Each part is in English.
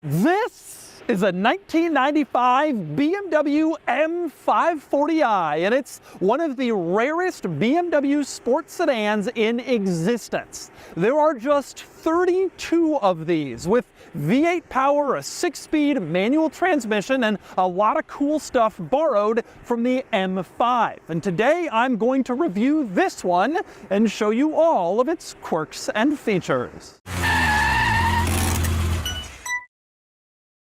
This is a 1995 BMW M540i, and it's one of the rarest BMW sports sedans in existence. There are just 32 of these, with V8 power, a 6-speed manual transmission, and a lot of cool stuff borrowed from the M5. And today I'm going to review this one and show you all of its quirks and features.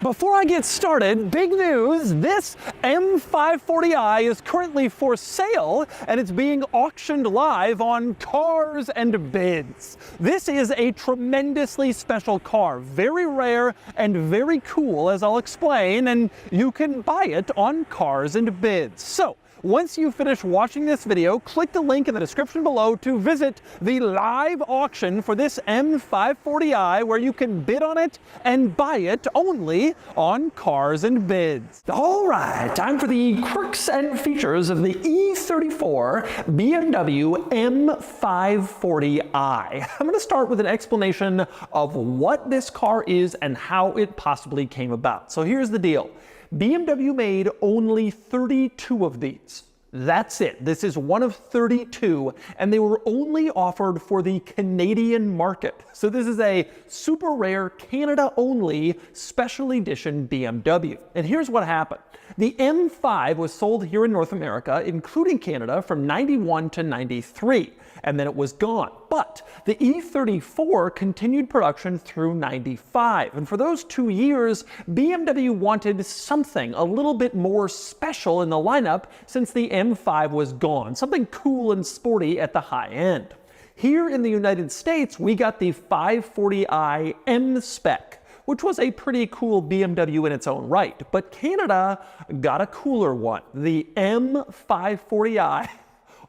Before I get started, big news, this M540i is currently for sale and it's being auctioned live on Cars and Bids. This is a tremendously special car, very rare and very cool, as I'll explain, and you can buy it on Cars and Bids. So, once you finish watching this video, click the link in the description below to visit the live auction for this M540i, where you can bid on it and buy it only on Cars and Bids. All right, time for the quirks and features of the E34 BMW M540i. I'm going to start with an explanation of what this car is and how it possibly came about. So here's the deal. BMW made only 32 of these. That's it. This is one of 32, and they were only offered for the Canadian market. So this is a super rare Canada-only special edition BMW. And here's what happened. The M5 was sold here in North America, including Canada, from 91 to 93, and then it was gone. But the E34 continued production through 95, and for those 2 years, BMW wanted something a little bit more special in the lineup since the M5 was gone, something cool and sporty at the high end. Here in the United States, we got the 540i M-Spec, which was a pretty cool BMW in its own right. But Canada got a cooler one, the M540i,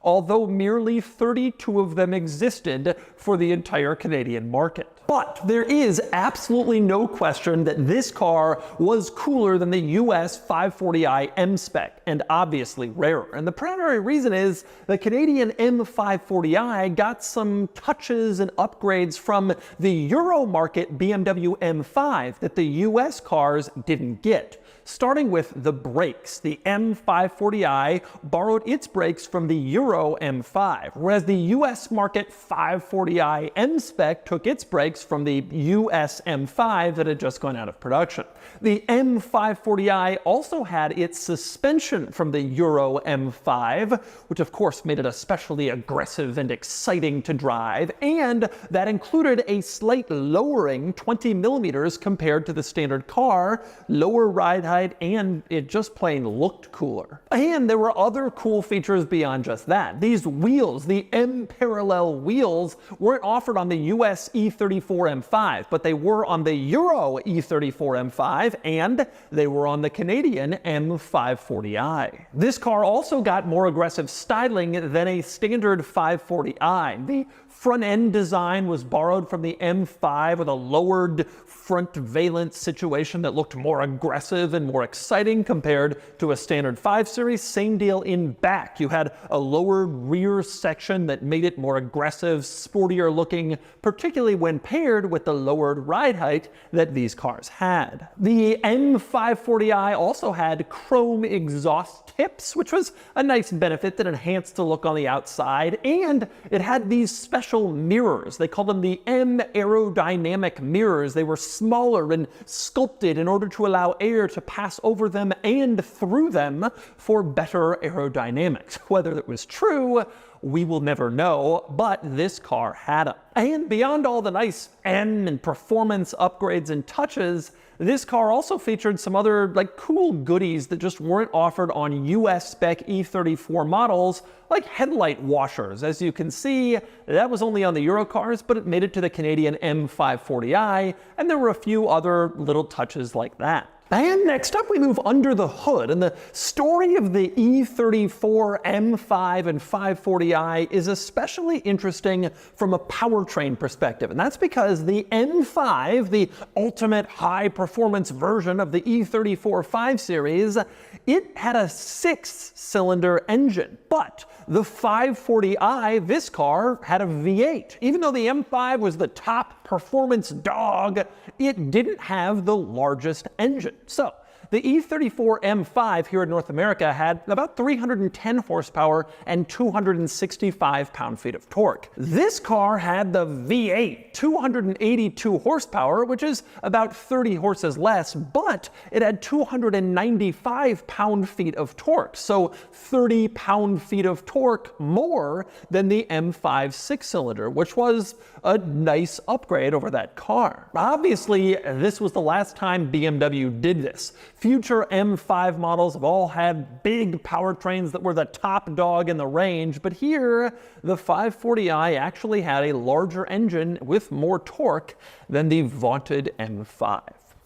although merely 32 of them existed for the entire Canadian market. But there is absolutely no question that this car was cooler than the US 540i M-Spec, and obviously rarer. And the primary reason is the Canadian M540i got some touches and upgrades from the Euro market BMW M5 that the US cars didn't get. Starting with the brakes, the M540i borrowed its brakes from the Euro M5, whereas the US market 540i M-Spec took its brakes from the US M5 that had just gone out of production. The M540i also had its suspension from the Euro M5, which of course made it especially aggressive and exciting to drive, and that included a slight lowering 20 millimeters compared to the standard car, lower ride height, and it just plain looked cooler. And there were other cool features beyond just that. These wheels, the M-Parallel wheels, weren't offered on the US E34 M5, but they were on the Euro E34 M5, and they were on the Canadian M540i. This car also got more aggressive styling than a standard 540i. The front end design was borrowed from the M5 with a lowered front valence situation that looked more aggressive and more exciting compared to a standard 5 Series. Same deal in back. You had a lowered rear section that made it more aggressive, sportier looking, particularly when paired with the lowered ride height that these cars had. The M540i also had chrome exhaust tips, which was a nice benefit that enhanced the look on the outside, and it had these special mirrors. They called them the M aerodynamic mirrors. They were smaller and sculpted in order to allow air to pass over them and through them for better aerodynamics. Whether it was true, we will never know, but this car had them. And beyond all the nice M and performance upgrades and touches, this car also featured some other cool goodies that just weren't offered on US spec E34 models, like headlight washers. As you can see, that was only on the Euro cars, but it made it to the Canadian M540i, and there were a few other little touches like that. And next up we move under the hood, and the story of the E34 M5 and 540i is especially interesting from a powertrain perspective, and that's because the M5, the ultimate high-performance version of the E34 5 Series, it had a 6-cylinder engine, but the 540i, this car, had a V8. Even though the M5 was the top performance dog, it didn't have the largest engine. So the E34 M5 here in North America had about 310 horsepower and 265 pound-feet of torque. This car had the V8, 282 horsepower, which is about 30 horses less, but it had 295 pound-feet of torque, so 30 pound-feet of torque more than the M5 6-cylinder, which was a nice upgrade over that car. Obviously, this was the last time BMW did this. Future M5 models have all had big powertrains that were the top dog in the range, but here, the 540i actually had a larger engine with more torque than the vaunted M5.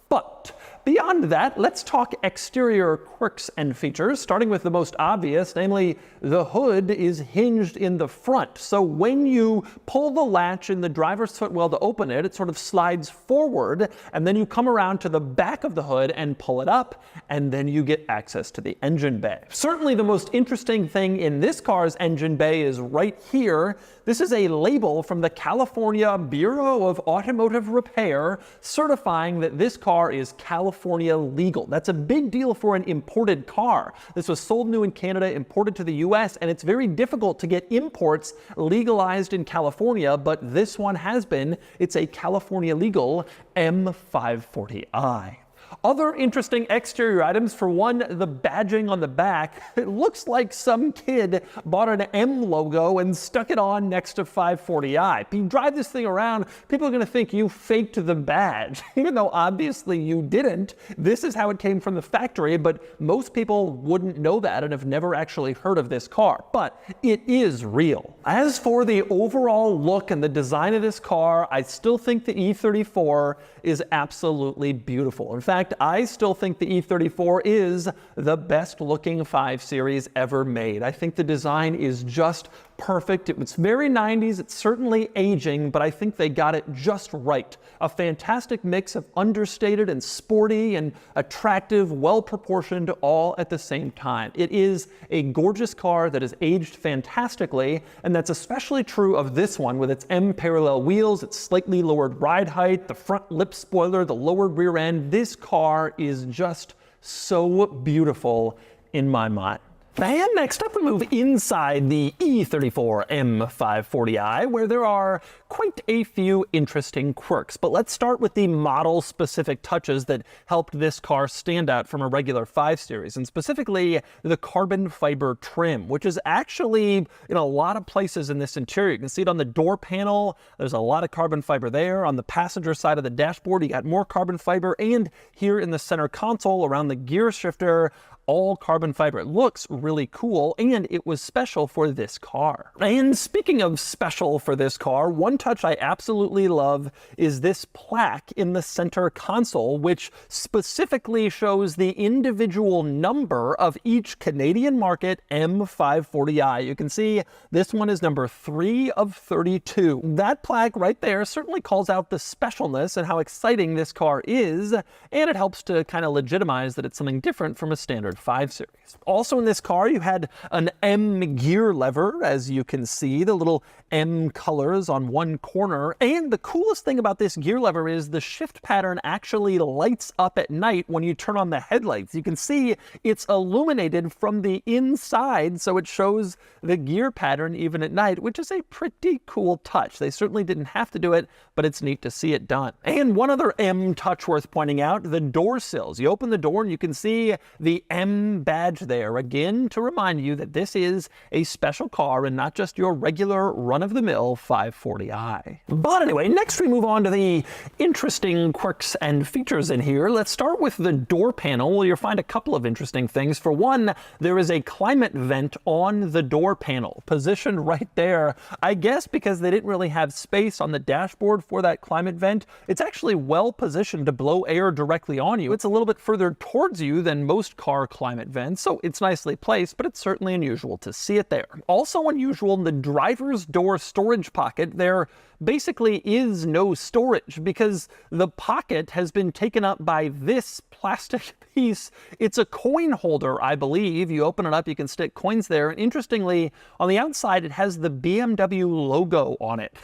But beyond that, let's talk exterior quirks and features, starting with the most obvious, namely the hood is hinged in the front. So when you pull the latch in the driver's footwell to open it, it sort of slides forward, and then you come around to the back of the hood and pull it up, and then you get access to the engine bay. Certainly the most interesting thing in this car's engine bay is right here. This is a label from the California Bureau of Automotive Repair certifying that this car is California legal. That's a big deal for an imported car. This was sold new in Canada, imported to the US, and it's very difficult to get imports legalized in California, but this one has been. It's a California legal M540i. Other interesting exterior items, for one, the badging on the back. It looks like some kid bought an M logo and stuck it on next to 540i. If you drive this thing around, people are going to think you faked the badge, even though obviously you didn't. This is how it came from the factory, but most people wouldn't know that and have never actually heard of this car, but it is real. As for the overall look and the design of this car, I still think the E34 is absolutely beautiful. In fact, I still think the E34 is the best looking 5 Series ever made. I think the design is just perfect. It was very 90s. It's certainly aging, but I think they got it just right. A fantastic mix of understated and sporty and attractive, well-proportioned, all at the same time. It is a gorgeous car that has aged fantastically, and that's especially true of this one with its M parallel wheels, its slightly lowered ride height, the front lip spoiler, the lowered rear end. This car is just so beautiful in my mind. And next up we move inside the E34 M540i, where there are quite a few interesting quirks. But let's start with the model-specific touches that helped this car stand out from a regular 5 Series, and specifically the carbon fiber trim, which is actually in a lot of places in this interior. You can see it on the door panel. There's a lot of carbon fiber there. On the passenger side of the dashboard, you got more carbon fiber, and here in the center console around the gear shifter, all carbon fiber. It looks really cool, and it was special for this car. And speaking of special for this car, one touch I absolutely love is this plaque in the center console, which specifically shows the individual number of each Canadian market M540i. You can see this one is number 3 of 32. That plaque right there certainly calls out the specialness and how exciting this car is, and it helps to kind of legitimize that it's something different from a standard 5 Series. Also in this car, you had an M gear lever, as you can see, the little M colors on one corner. And the coolest thing about this gear lever is the shift pattern actually lights up at night when you turn on the headlights. You can see it's illuminated from the inside, so it shows the gear pattern even at night, which is a pretty cool touch. They certainly didn't have to do it, but it's neat to see it done. And one other M touch worth pointing out, the door sills. You open the door and you can see the M M badge there, again to remind you that this is a special car and not just your regular run-of-the-mill 540i. But anyway, next we move on to the interesting quirks and features in here. Let's start with the door panel, where you'll find a couple of interesting things. For one, there is a climate vent on the door panel, positioned right there. I guess because they didn't really have space on the dashboard for that climate vent, it's actually well positioned to blow air directly on you. It's a little bit further towards you than most car climate vents, so it's nicely placed, but it's certainly unusual to see it there. Also unusual, in the driver's door storage pocket, there basically is no storage because the pocket has been taken up by this plastic piece. It's a coin holder, I believe. You open it up, you can stick coins there. And interestingly, on the outside, it has the BMW logo on it.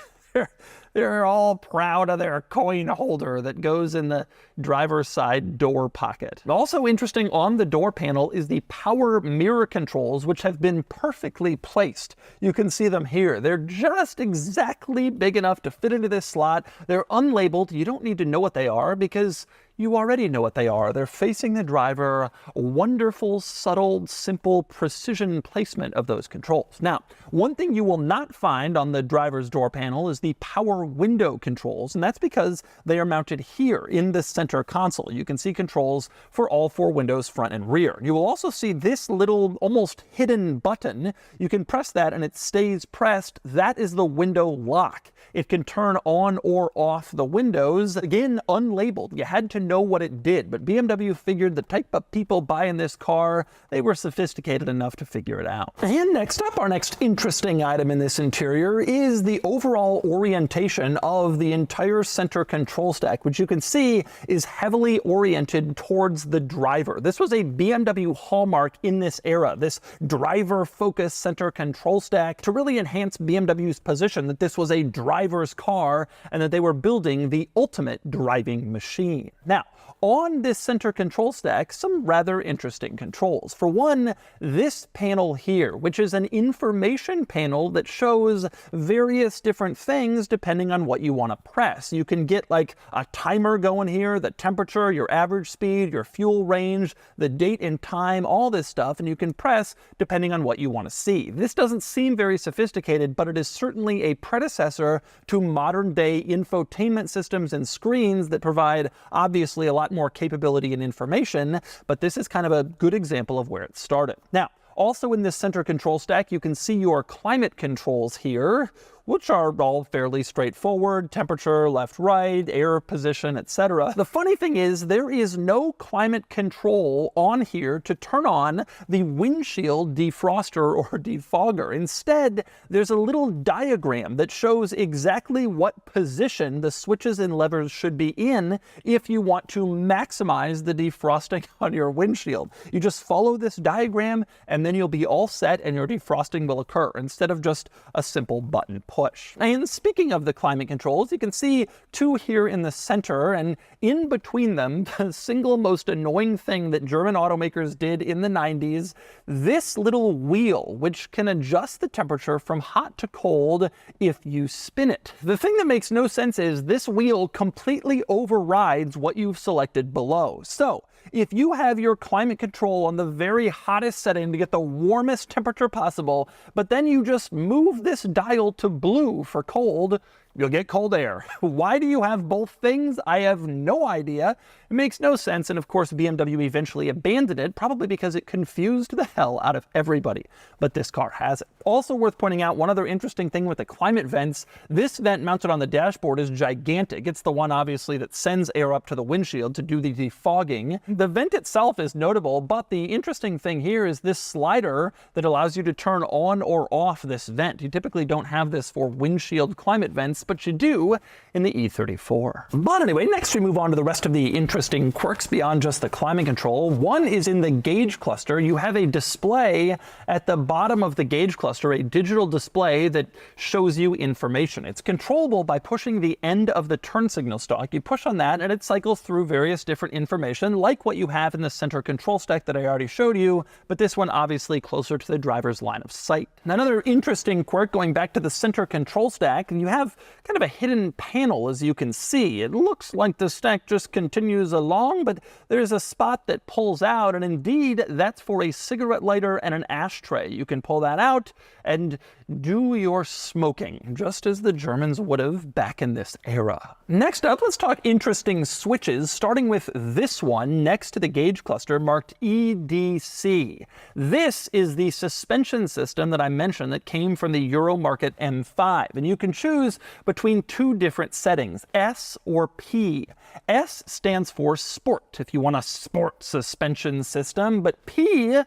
They're all proud of their coin holder that goes in the driver's side door pocket. Also interesting on the door panel is the power mirror controls, which have been perfectly placed. You can see them here. They're just exactly big enough to fit into this slot. They're unlabeled. You don't need to know what they are because you already know what they are. They're facing the driver. Wonderful, subtle, simple, precision placement of those controls. Now, one thing you will not find on the driver's door panel is the power window controls, and that's because they are mounted here in the center console. You can see controls for all four windows, front and rear. You will also see this little almost hidden button. You can press that and it stays pressed. That is the window lock. It can turn on or off the windows. Again, unlabeled. You had to know what it did, but BMW figured the type of people buying this car, they were sophisticated enough to figure it out. And next up, our next interesting item in this interior is the overall orientation of the entire center control stack, which you can see is heavily oriented towards the driver. This was a BMW hallmark in this era, this driver-focused center control stack, to really enhance BMW's position that this was a driver's car and that they were building the ultimate driving machine. Now, on this center control stack, some rather interesting controls. For one, this panel here, which is an information panel that shows various different things depending on what you want to press. You can get like a timer going here, the temperature, your average speed, your fuel range, the date and time, all this stuff, and you can press depending on what you want to see. This doesn't seem very sophisticated, but it is certainly a predecessor to modern day infotainment systems and screens that provide obviously a lot more capability and information, but this is kind of a good example of where it started. Now, also in this center control stack, you can see your climate controls here, which are all fairly straightforward: temperature, left, right, air position, etc. The funny thing is there is no climate control on here to turn on the windshield defroster or defogger. Instead, there's a little diagram that shows exactly what position the switches and levers should be in if you want to maximize the defrosting on your windshield. You just follow this diagram and then you'll be all set and your defrosting will occur instead of just a simple button push. And speaking of the climate controls, you can see two here in the center, and in between them, the single most annoying thing that German automakers did in the 90s, this little wheel, which can adjust the temperature from hot to cold if you spin it. The thing that makes no sense is this wheel completely overrides what you've selected below. So, if you have your climate control on the very hottest setting to get the warmest temperature possible, but then you just move this dial to blue for cold, you'll get cold air. Why do you have both things? I have no idea. It makes no sense, and of course BMW eventually abandoned it, probably because it confused the hell out of everybody. But this car has it. Also worth pointing out, one other interesting thing with the climate vents, this vent mounted on the dashboard is gigantic. It's the one obviously that sends air up to the windshield to do the defogging. The vent itself is notable, but the interesting thing here is this slider that allows you to turn on or off this vent. You typically don't have this for windshield climate vents, but you do in the E34. But anyway, next we move on to the rest of the interesting quirks beyond just the climate control. One is in the gauge cluster. You have a display at the bottom of the gauge cluster, a digital display that shows you information. It's controllable by pushing the end of the turn signal stalk. You push on that and it cycles through various different information, like what you have in the center control stack that I already showed you, but this one obviously closer to the driver's line of sight. Now, another interesting quirk going back to the center control stack, you have kind of a hidden panel, as you can see. It looks like the stack just continues goes along, but there's a spot that pulls out, and indeed, that's for a cigarette lighter and an ashtray. You can pull that out and do your smoking, just as the Germans would have back in this era. Next up, let's talk interesting switches, starting with this one next to the gauge cluster marked EDC. This is the suspension system that I mentioned that came from the Euromarket M5, and you can choose between two different settings, S or P. S stands for sport, if you want a sport suspension system, but P,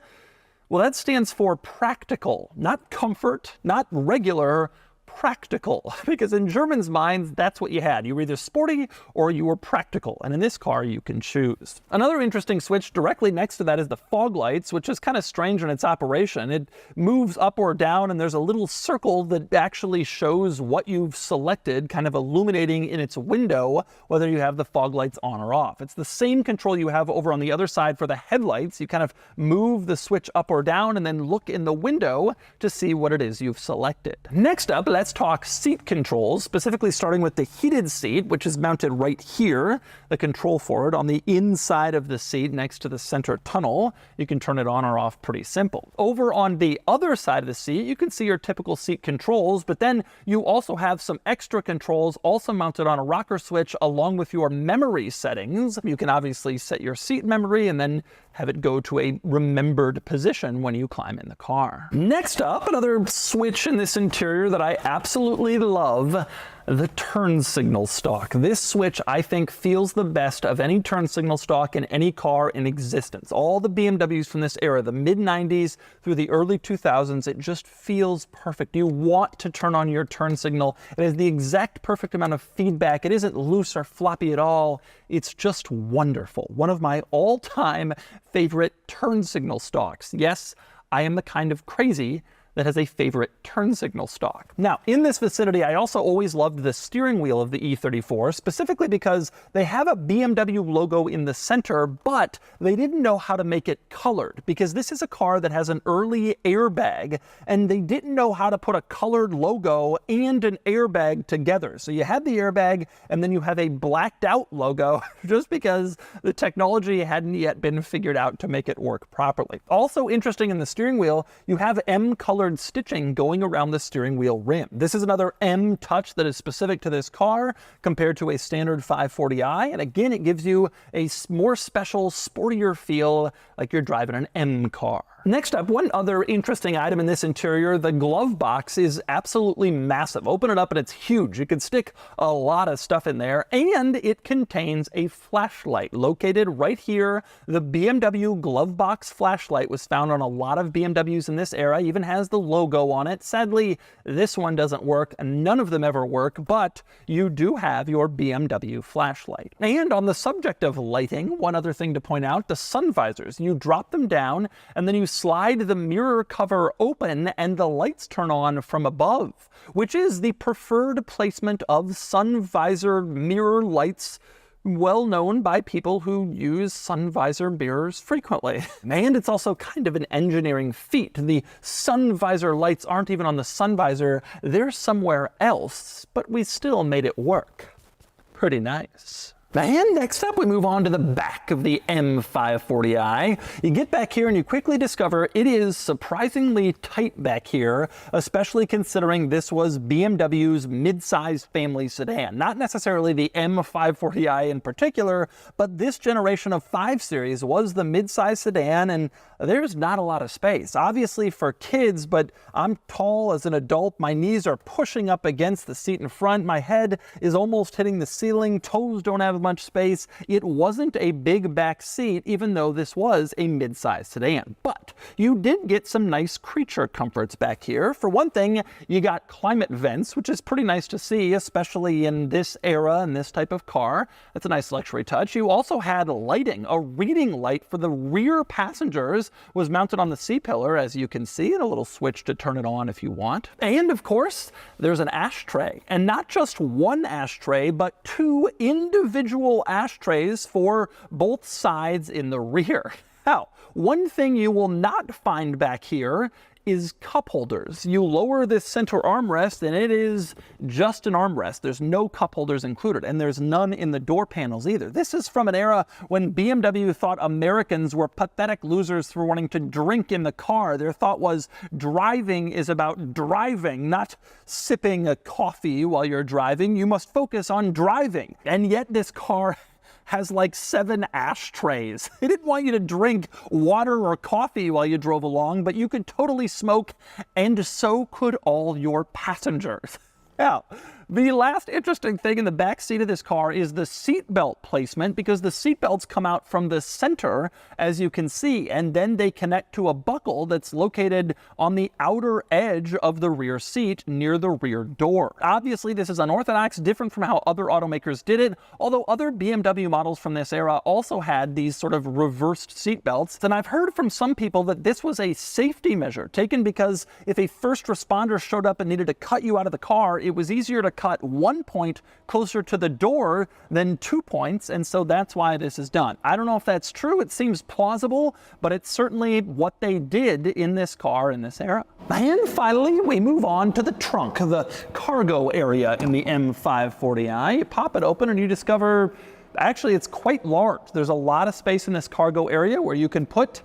well, that stands for practical, not comfort, not regular, practical, because in Germans' minds, that's what you had. You were either sporty or you were practical, and in this car, you can choose. Another interesting switch directly next to that is the fog lights, which is kind of strange in its operation. It moves up or down, and there's a little circle that actually shows what you've selected, kind of illuminating in its window, whether you have the fog lights on or off. It's the same control you have over on the other side for the headlights. You kind of move the switch up or down and then look in the window to see what it is you've selected. Next up, let's talk seat controls, specifically starting with the heated seat, which is mounted right here, the control for it on the inside of the seat next to the center tunnel. You can turn it on or off pretty simple. Over on the other side of the seat, you can see your typical seat controls, but then you also have some extra controls also mounted on a rocker switch along with your memory settings. You can obviously set your seat memory and then have it go to a remembered position when you climb in the car. Next up, another switch in this interior that I absolutely love, the turn signal stalk. This switch, I think, feels the best of any turn signal stalk in any car in existence. All the BMWs from this era, the mid-90s through the early 2000s, it just feels perfect. You want to turn on your turn signal. It has the exact perfect amount of feedback. It isn't loose or floppy at all. It's just wonderful. One of my all-time favorite turn signal stalks. Yes, I am the kind of crazy that has a favorite turn signal stalk. Now, in this vicinity, I also always loved the steering wheel of the E34, specifically because they have a BMW logo in the center, but they didn't know how to make it colored, because this is a car that has an early airbag, and they didn't know how to put a colored logo and an airbag together. So you have the airbag, and then you have a blacked out logo, just because the technology hadn't yet been figured out to make it work properly. Also interesting in the steering wheel, you have M-colored stitching going around the steering wheel rim. This is another M touch that is specific to this car compared to a standard 540i, and again, it gives you a more special, sportier feel like you're driving an M car. Next up, one other interesting item in this interior, the glove box is absolutely massive. Open it up and it's huge. You can stick a lot of stuff in there, and it contains a flashlight located right here. The BMW glove box flashlight was found on a lot of BMWs in this era, even has the logo on it. Sadly, this one doesn't work, and none of them ever work, but you do have your BMW flashlight. And on the subject of lighting, one other thing to point out, the sun visors. You drop them down, and then you slide the mirror cover open and the lights turn on from above, which is the preferred placement of sun visor mirror lights, well known by people who use sun visor mirrors frequently. And it's also kind of an engineering feat. The sun visor lights aren't even on the sun visor, they're somewhere else, but we still made it work. Pretty nice. And next up, we move on to the back of the M540i. You get back here and you quickly discover it is surprisingly tight back here, especially considering this was BMW's mid-sized family sedan. Not necessarily the M540i in particular, but this generation of 5 Series was the mid-sized sedan, and there's not a lot of space. Obviously for kids, but I'm tall as an adult. My knees are pushing up against the seat in front. My head is almost hitting the ceiling. Toes don't have much space. It wasn't a big back seat, even though this was a mid-sized sedan. But you did get some nice creature comforts back here. For one thing, you got climate vents, which is pretty nice to see, especially in this era and this type of car. That's a nice luxury touch. You also had lighting. A reading light for the rear passengers was mounted on the C-pillar, as you can see, and a little switch to turn it on if you want. And of course, there's an ashtray. And not just one ashtray, but 2 individual ashtrays for both sides in the rear. Now, one thing you will not find back here is cup holders. You lower this center armrest and it is just an armrest. There's no cup holders included, and there's none in the door panels either. This is from an era when BMW thought Americans were pathetic losers for wanting to drink in the car. Their thought was driving is about driving, not sipping a coffee while you're driving. You must focus on driving. And yet this car has like 7 ashtrays. They didn't want you to drink water or coffee while you drove along, but you could totally smoke, and so could all your passengers. Now, the last interesting thing in the back seat of this car is the seatbelt placement, because the seatbelts come out from the center, as you can see, and then they connect to a buckle that's located on the outer edge of the rear seat near the rear door. Obviously, this is unorthodox, different from how other automakers did it, although other BMW models from this era also had these sort of reversed seatbelts. And I've heard from some people that this was a safety measure taken because if a first responder showed up and needed to cut you out of the car, it was easier to cut 1 point closer to the door than 2 points, and so that's why this is done. I don't know if that's true. It seems plausible, but it's certainly what they did in this car in this era. And finally, we move on to the trunk, the cargo area in the M540i. You pop it open and you discover, actually, it's quite large. There's a lot of space in this cargo area where you can put,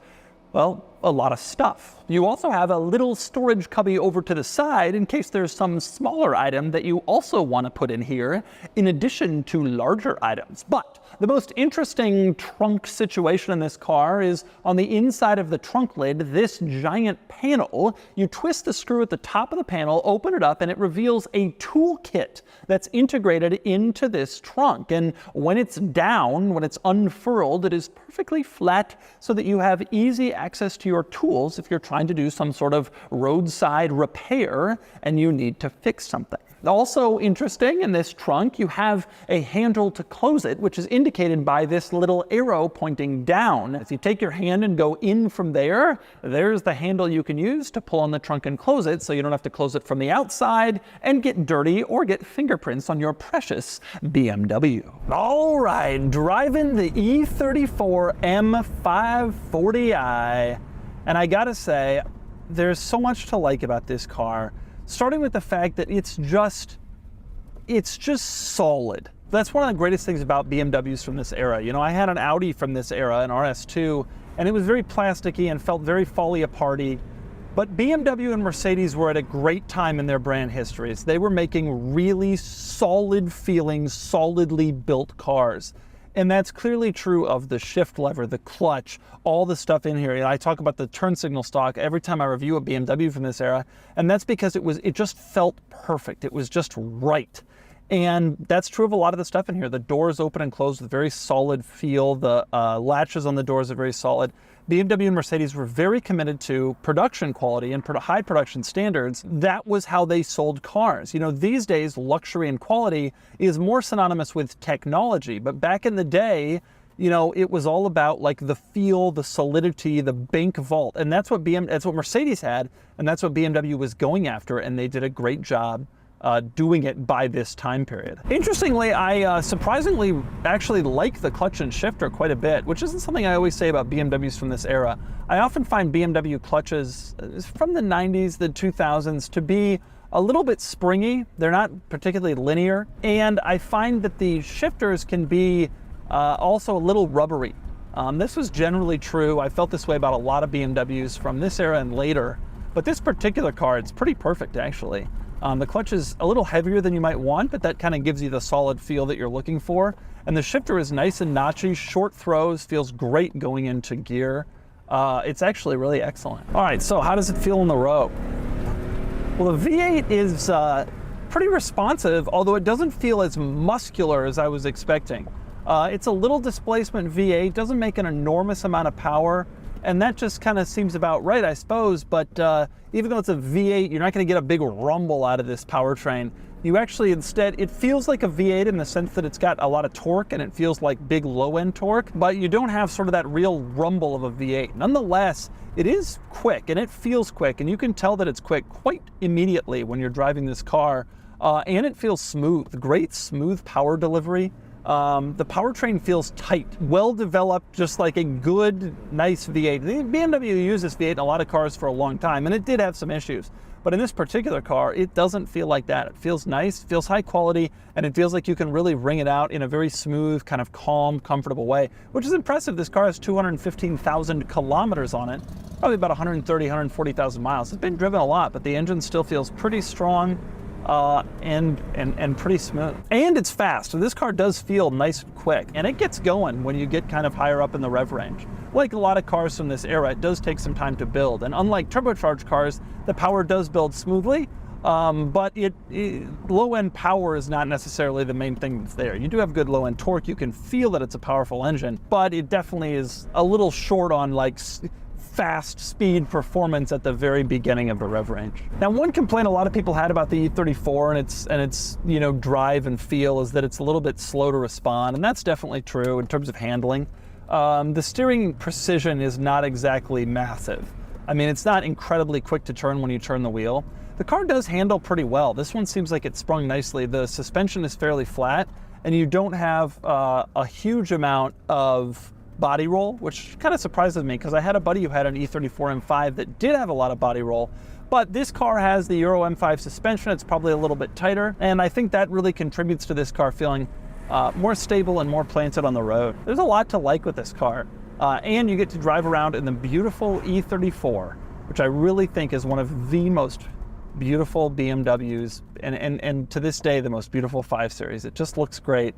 well, a lot of stuff. You also have a little storage cubby over to the side in case there's some smaller item that you also want to put in here, in addition to larger items. But the most interesting trunk situation in this car is on the inside of the trunk lid, this giant panel. You twist the screw at the top of the panel, open it up, and it reveals a toolkit that's integrated into this trunk. And when it's down, when it's unfurled, it is perfectly flat so that you have easy access to your tools if you're trying to do some sort of roadside repair and you need to fix something. Also interesting, in this trunk, you have a handle to close it, which is indicated by this little arrow pointing down. If you take your hand and go in from there, there's the handle you can use to pull on the trunk and close it, so you don't have to close it from the outside and get dirty or get fingerprints on your precious BMW. All right, driving the E34 M540i. And I gotta say, there's so much to like about this car, starting with the fact that it's just solid. That's one of the greatest things about BMWs from this era. You know, I had an Audi from this era, an RS2, and it was very plasticky and felt very fall-apart-y. But BMW and Mercedes were at a great time in their brand histories. They were making really solid-feeling, solidly built cars. And that's clearly true of the shift lever, the clutch, all the stuff in here. I talk about the turn signal stock every time I review a BMW from this era, and that's because it just felt perfect. It was just right. And that's true of a lot of the stuff in here. The doors open and close with very solid feel. The latches on the doors are very solid. BMW and Mercedes were very committed to production quality and high production standards. That was how they sold cars. You know, these days, luxury and quality is more synonymous with technology. But back in the day, you know, it was all about like the feel, the solidity, the bank vault. And that's what Mercedes had, and that's what BMW was going after, and they did a great job doing it by this time period. Interestingly, I surprisingly actually like the clutch and shifter quite a bit, which isn't something I always say about BMWs from this era. I often find BMW clutches from the 90s, the 2000s to be a little bit springy. They're not particularly linear. And I find that the shifters can be also a little rubbery. This was generally true. I felt this way about a lot of BMWs from this era and later. But this particular car, it's pretty perfect actually. The clutch is a little heavier than you might want, but that kind of gives you the solid feel that you're looking for. And the shifter is nice and notchy, short throws, feels great going into gear. It's actually really excellent. All right, so how does it feel on the road? Well, the V8 is pretty responsive, although it doesn't feel as muscular as I was expecting. It's a little displacement V8, doesn't make an enormous amount of power, and that just kind of seems about right, I suppose. But even though it's a V8, you're not going to get a big rumble out of this powertrain. You actually instead, it feels like a V8 in the sense that it's got a lot of torque and it feels like big low-end torque, but you don't have sort of that real rumble of a V8. Nonetheless, it is quick and it feels quick, and you can tell that it's quick quite immediately when you're driving this car, and it feels smooth, great smooth power delivery. The powertrain feels tight, well developed, just like a good, nice V8. The BMW used this V8 in a lot of cars for a long time, and it did have some issues. But in this particular car, it doesn't feel like that. It feels nice, feels high quality, and it feels like you can really wring it out in a very smooth, kind of calm, comfortable way, which is impressive. This car has 215,000 kilometers on it, probably about 130, 140,000 miles. It's been driven a lot, but the engine still feels pretty strong and pretty smooth. And it's fast, so this car does feel nice and quick, and it gets going when you get kind of higher up in the rev range. Like a lot of cars from this era, it does take some time to build, and unlike turbocharged cars, the power does build smoothly, but low-end power is not necessarily the main thing that's there. You do have good low-end torque, you can feel that it's a powerful engine, but it definitely is a little short on like fast speed performance at the very beginning of the rev range. Now, one complaint a lot of people had about the E34 and its you know, drive and feel is that it's a little bit slow to respond, and that's definitely true in terms of handling. The steering precision is not exactly massive. I mean, it's not incredibly quick to turn when you turn the wheel. The car does handle pretty well. This one seems like it sprung nicely. The suspension is fairly flat, and you don't have a huge amount of body roll, which kind of surprises me because I had a buddy who had an E34 M5 that did have a lot of body roll. But this car has the Euro M5 suspension. It's probably a little bit tighter, and I think that really contributes to this car feeling more stable and more planted on the road. There's a lot to like with this car. And you get to drive around in the beautiful E34, which I really think is one of the most beautiful BMWs, and to this day, the most beautiful 5 Series. It just looks great.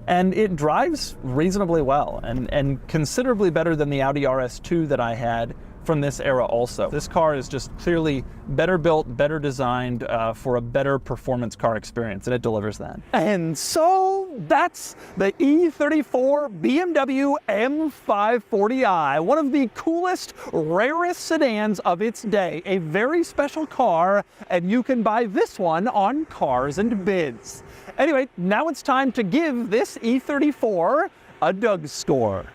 And it drives reasonably well, and considerably better than the Audi RS2 that I had from this era also. This car is just clearly better built, better designed for a better performance car experience, and it delivers that. And so that's the E34 BMW M540i, one of the coolest, rarest sedans of its day. A very special car, and you can buy this one on Cars and Bids. Anyway, now it's time to give this E34 a Doug score.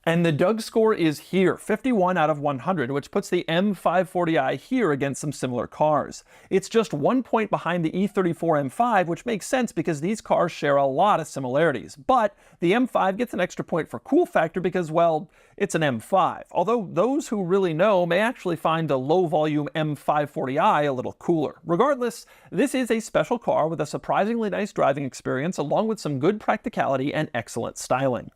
And the Doug score is here, 51 out of 100, which puts the M540i here against some similar cars. It's just 1 point behind the E34 M5, which makes sense because these cars share a lot of similarities. But the M5 gets an extra point for cool factor because, well, it's an M5. Although those who really know may actually find a low-volume M540i a little cooler. Regardless, this is a special car with a surprisingly nice driving experience, along with some good practicality and excellent styling.